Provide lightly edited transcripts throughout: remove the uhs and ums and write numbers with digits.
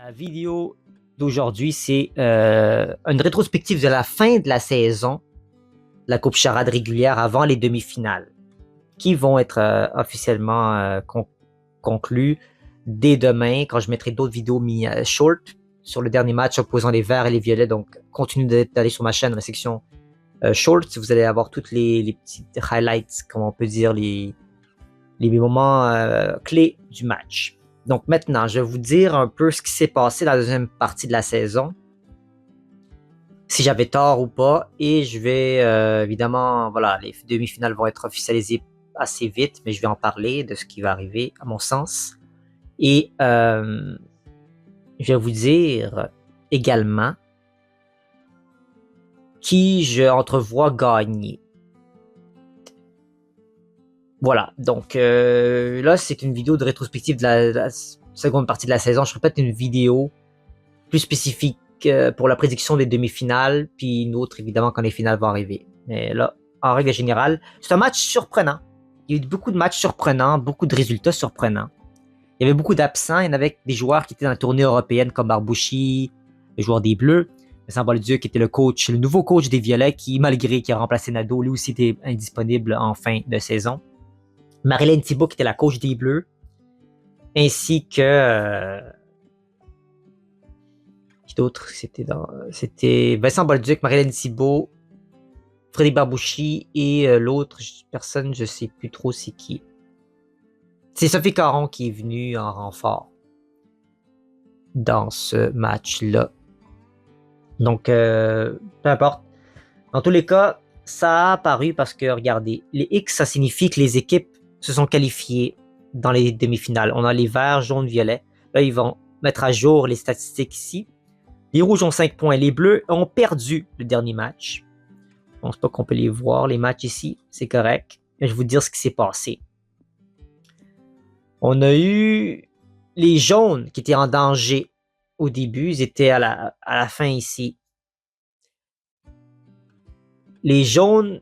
La vidéo d'aujourd'hui, c'est une rétrospective de la fin de la saison, la Coupe Charade régulière avant les demi-finales, qui vont être officiellement conclues dès demain, quand je mettrai d'autres vidéos short sur le dernier match opposant les Verts et les Violets. Donc, continuez d'aller sur ma chaîne dans la section short, vous allez avoir toutes les petits highlights, comme on peut dire, les moments clés du match. Donc maintenant, je vais vous dire un peu ce qui s'est passé dans la deuxième partie de la saison, si j'avais tort ou pas, et je vais évidemment, voilà, les demi-finales vont être officialisées assez vite, mais je vais en parler de ce qui va arriver à mon sens. Et je vais vous dire également qui je entrevois gagner. Voilà, donc là, c'est une vidéo de rétrospective de la seconde partie de la saison. Je ferai peut-être une vidéo plus spécifique pour la prédiction des demi-finales, puis une autre, évidemment, quand les finales vont arriver. Mais là, en règle générale, c'est un match surprenant. Il y a eu beaucoup de matchs surprenants, beaucoup de résultats surprenants. Il y avait beaucoup d'absents. Il y en avait des joueurs qui étaient dans la tournée européenne, comme Barbouchi, le joueur des Bleus. Vincent Bolduc, qui était le nouveau coach des Violets, qui, malgré qu'il a remplacé Nadeau, lui aussi était indisponible en fin de saison. Marilyn Thibault, qui était la coach des Bleus, ainsi que qui d'autre c'était Vincent Bolduc, Marilyn Thibault, Frédéric Barbouchi et l'autre personne, je sais plus trop c'est qui. C'est Sophie Caron qui est venue en renfort dans ce match-là. Donc, peu importe. Dans tous les cas, ça a apparu parce que, regardez, les X, ça signifie que les équipes se sont qualifiées dans les demi-finales. On a les verts, jaunes, violets. Là, ils vont mettre à jour les statistiques ici. Les rouges ont 5 points. Les bleus ont perdu le dernier match. Je pense pas qu'on peut les voir, les matchs ici. C'est correct. Mais je vais vous dire ce qui s'est passé. On a eu les jaunes qui étaient en danger au début. Ils étaient à la fin ici. Les jaunes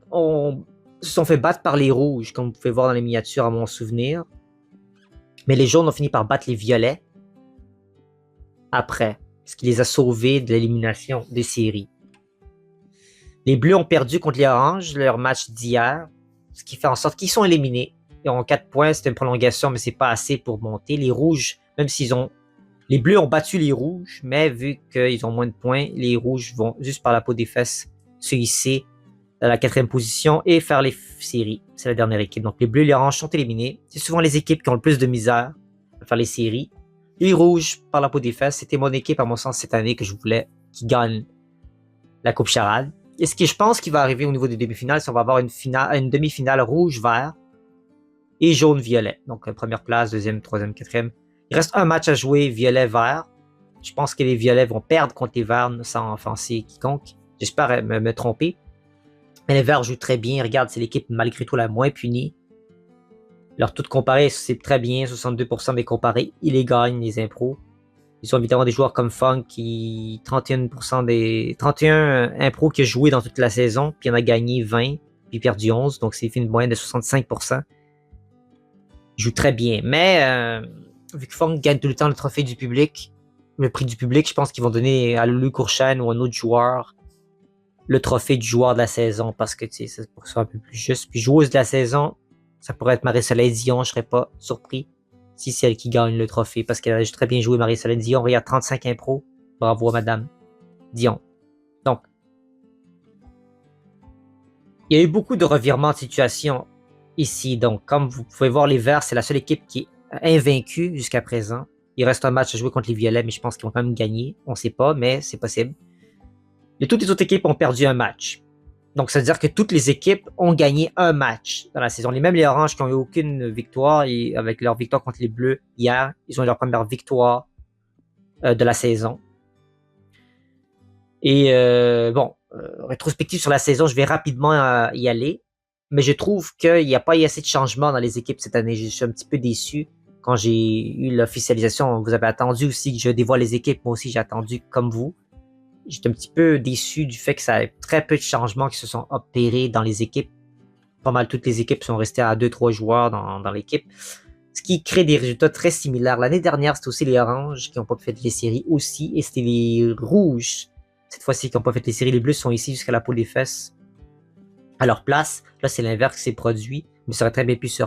se sont fait battre par les rouges, comme vous pouvez voir dans les miniatures à mon souvenir. Mais les jaunes ont fini par battre les violets après, ce qui les a sauvés de l'élimination des séries. Les bleus ont perdu contre les oranges, leur match d'hier, ce qui fait en sorte qu'ils sont éliminés. Ils ont 4 points, c'est une prolongation, mais c'est pas assez pour monter. Les rouges, même s'ils ont... Les bleus ont battu les rouges, mais vu qu'ils ont moins de points, les rouges vont juste par la peau des fesses se hisser à la 4e position et faire les séries. C'est la dernière équipe. Donc les bleus et les oranges sont éliminés. C'est souvent les équipes qui ont le plus de misère à faire les séries. Les rouges, par la peau des fesses, c'était mon équipe, à mon sens, cette année que je voulais qui gagne la Coupe Charade. Et ce que je pense qui va arriver au niveau des demi-finales, c'est qu'on va avoir une demi-finale rouge-vert et jaune-violet. Donc première place, deuxième, troisième, quatrième. Il reste un match à jouer, violet-vert. Je pense que les violets vont perdre contre les verts sans offenser quiconque. J'espère me tromper. Mais les Verts jouent très bien. Regarde, c'est l'équipe malgré tout la moins punie. Leur tout comparé, c'est très bien. 62% des comparés, ils les gagnent, les impros. Ils ont évidemment des joueurs comme Funk qui 31% des 31 impros qu'il a joué dans toute la saison, puis il en a gagné 20, puis perdu 11. Donc c'est fait une moyenne de 65%. Ils jouent très bien. Mais vu que Funk gagne tout le temps le trophée du public, le prix du public, je pense qu'ils vont donner à Loulou Courchaine ou à un autre joueur le trophée du joueur de la saison, parce que tu sais, c'est pour ça un peu plus juste. Puis joueuse de la saison, ça pourrait être Marie-Soleil Dion, je serais pas surpris si c'est elle qui gagne le trophée, parce qu'elle a juste très bien joué, Marie-Soleil Dion. Regarde, 35 impros. Bravo à Madame Dion. Donc, il y a eu beaucoup de revirements de situation ici. Donc, comme vous pouvez voir, les Verts, c'est la seule équipe qui est invaincue jusqu'à présent. Il reste un match à jouer contre les Violets, mais je pense qu'ils vont quand même gagner. On sait pas, mais c'est possible. Et toutes les autres équipes ont perdu un match. Donc, ça veut dire que toutes les équipes ont gagné un match dans la saison. Même les Oranges qui n'ont eu aucune victoire, et avec leur victoire contre les Bleus hier, ils ont eu leur première victoire de la saison. Et rétrospective sur la saison, je vais rapidement y aller. Mais je trouve qu'il n'y a pas eu assez de changements dans les équipes cette année. Je suis un petit peu déçu quand j'ai eu l'officialisation. Vous avez attendu aussi que je dévoile les équipes. Moi aussi, j'ai attendu comme vous. J'étais un petit peu déçu du fait que ça a très peu de changements qui se sont opérés dans les équipes. Pas mal toutes les équipes sont restées à 2-3 joueurs dans l'équipe. Ce qui crée des résultats très similaires. L'année dernière, c'était aussi les oranges qui n'ont pas fait les séries aussi, et c'était les rouges, cette fois-ci, qui n'ont pas fait les séries. Les bleus sont ici jusqu'à la peau des fesses à leur place. Là, c'est l'inverse qui s'est produit, mais ça aurait très bien pu se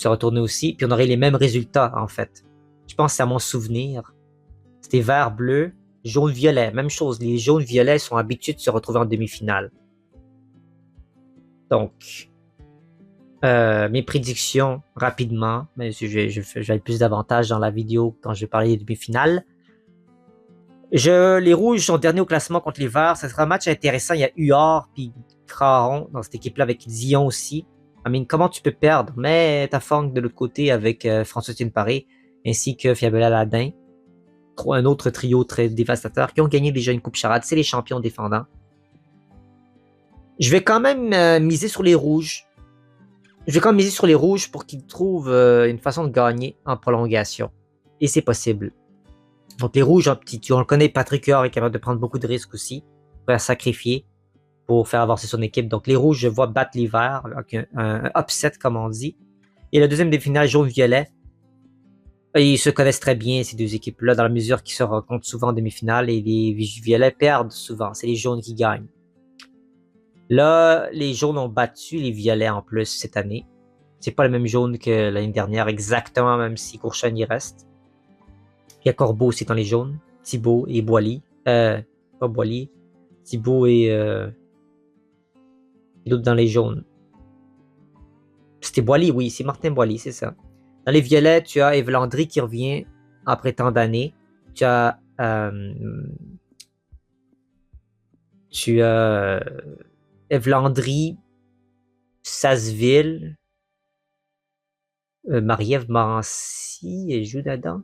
retourner aussi, puis on aurait les mêmes résultats, en fait. Je pense que c'est à mon souvenir. C'était vert, bleu, jaune, violet. Même chose, les jaunes, violets sont habitués de se retrouver en demi-finale. Donc, mes prédictions rapidement, mais j'avais plus d'avantages dans la vidéo quand je vais parler des demi-finales. Les rouges sont derniers au classement contre les verts. Ce sera un match intéressant. Il y a Huard puis Craron dans cette équipe-là avec Dion aussi. Comment tu peux perdre? Mais t'as Fang de l'autre côté avec François-Étienne Paré ainsi que Fiabella Ladin. Un autre trio très dévastateur qui ont gagné déjà une Coupe Charade. C'est les champions défendants. Je vais quand même miser sur les rouges. Je vais quand même miser sur les rouges pour qu'ils trouvent une façon de gagner en prolongation. Et c'est possible. Donc les rouges, on le connaît, Patrick Huard est capable de prendre beaucoup de risques aussi, pour sacrifier pour faire avancer son équipe. Donc les rouges, je vois battre les verts, avec un upset comme on dit. Et le deuxième des finales, jaune-violet. Ils se connaissent très bien, ces deux équipes-là, dans la mesure qu'ils se rencontrent souvent en demi-finale et les violets perdent souvent. C'est les jaunes qui gagnent. Là, les jaunes ont battu les violets en plus cette année. C'est pas le même jaune que l'année dernière exactement, même si Courchaine y reste. Il y a Corbeau aussi dans les jaunes. Thibaut et Boily. Pas Boily. Thibaut et l'autre dans les jaunes. C'était Boily, oui, c'est Martin Boily, c'est ça. Dans les violets, tu as Eve Landry qui revient après tant d'années. Tu as Eve Landry, Sasseville, Marie-Ève Morancy, elle joue là-dedans?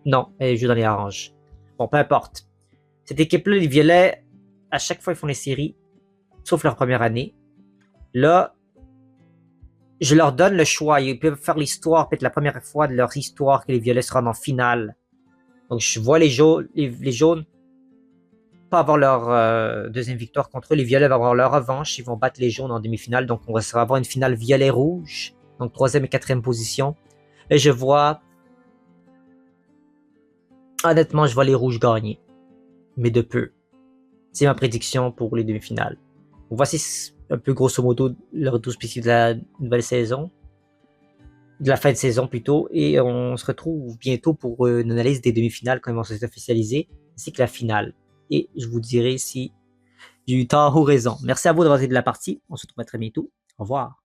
Non, elle joue dans les oranges. Bon, peu importe. Cette équipe-là, les violets, à chaque fois, ils font les séries, sauf leur première année. Là, je leur donne le choix. Ils peuvent faire l'histoire, peut-être la première fois de leur histoire que les violets se rendent en finale. Donc, je vois les jaunes pas avoir leur deuxième victoire contre eux. Les violets vont avoir leur revanche. Ils vont battre les jaunes en demi-finale. Donc, on va avoir une finale violet-rouge. Donc, 3e et 4e position. Et je vois... Honnêtement, je vois les rouges gagner. Mais de peu. C'est ma prédiction pour les demi-finales. Donc, voici un peu grosso modo le retour spécifique de la nouvelle saison. De la fin de saison plutôt. Et on se retrouve bientôt pour une analyse des demi-finales quand elles vont s'officialiser. Ainsi que la finale. Et je vous dirai si j'ai eu tort ou raison. Merci à vous d'avoir été de la partie. On se retrouve très bientôt. Au revoir.